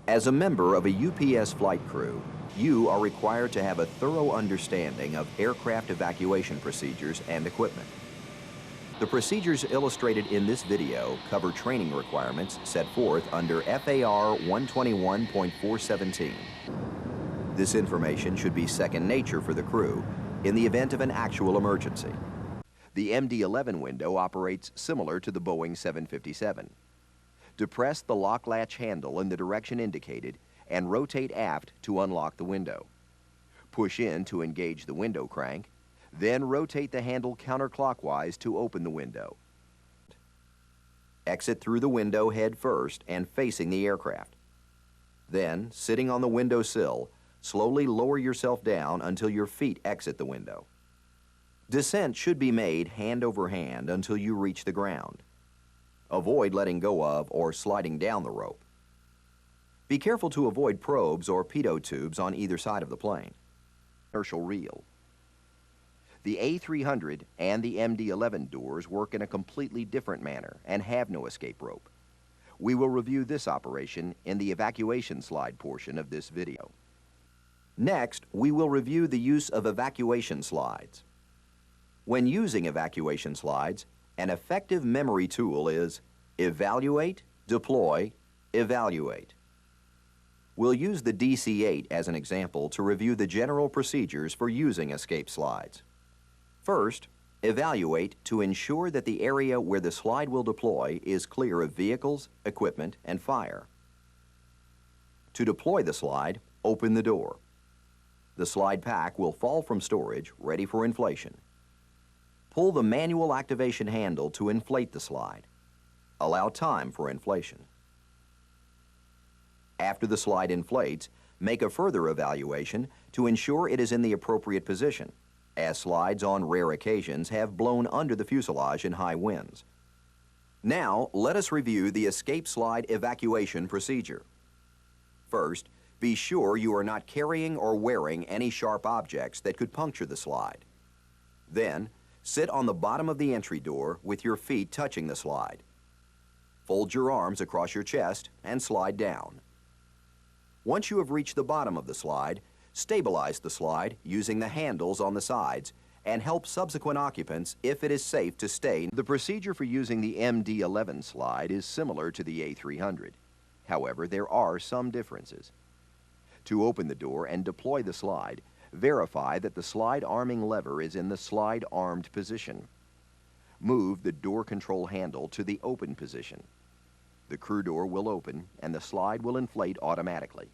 As a member of a UPS flight crew, you are required to have a thorough understanding of aircraft evacuation procedures and equipment. The procedures illustrated in this video cover training requirements set forth under FAR 121.417. This information should be second nature for the crew in the event of an actual emergency. The MD-11 window operates similar to the Boeing 757. Depress the lock latch handle in the direction indicated and rotate aft to unlock the window. Push in to engage the window crank, then rotate the handle counterclockwise to open the window. Exit through the window head first and facing the aircraft. Then, sitting on the window sill, slowly lower yourself down until your feet exit the window. Descent should be made hand over hand until you reach the ground. Avoid letting go of or sliding down the rope. Be careful to avoid probes or pitot tubes on either side of the plane. Inertial reel. The A300 and the MD-11 doors work in a completely different manner and have no escape rope. We will review this operation in the evacuation slide portion of this video. Next, we will review the use of evacuation slides. When using evacuation slides, an effective memory tool is evaluate, deploy, evaluate. We'll use the DC-8 as an example to review the general procedures for using escape slides. First, evaluate to ensure that the area where the slide will deploy is clear of vehicles, equipment, and fire. To deploy the slide, open the door. The slide pack will fall from storage, ready for inflation. Pull the manual activation handle to inflate the slide. Allow time for inflation. After the slide inflates, make a further evaluation to ensure it is in the appropriate position, as slides on rare occasions have blown under the fuselage in high winds. Now, let us review the escape slide evacuation procedure. First, be sure you are not carrying or wearing any sharp objects that could puncture the slide. Then, sit on the bottom of the entry door with your feet touching the slide. Fold your arms across your chest and slide down. Once you have reached the bottom of the slide, stabilize the slide using the handles on the sides and help subsequent occupants if it is safe to stay. The procedure for using the MD-11 slide is similar to the A300. However, there are some differences. To open the door and deploy the slide, verify that the slide arming lever is in the slide armed position. Move the door control handle to the open position. The crew door will open and the slide will inflate automatically.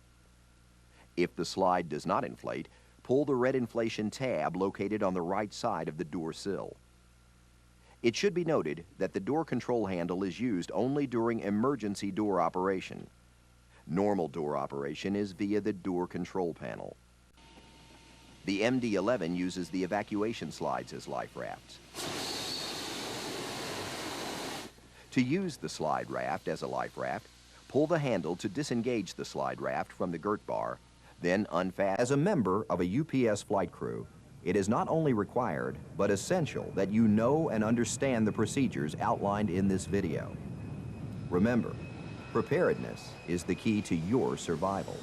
If the slide does not inflate, pull the red inflation tab located on the right side of the door sill. It should be noted that the door control handle is used only during emergency door operation. Normal door operation is via the door control panel. The MD-11 uses the evacuation slides as life rafts. To use the slide raft as a life raft, pull the handle to disengage the slide raft from the girt bar, then unfasten. As a member of a UPS flight crew, it is not only required, but essential that you know and understand the procedures outlined in this video. Remember, preparedness is the key to your survival.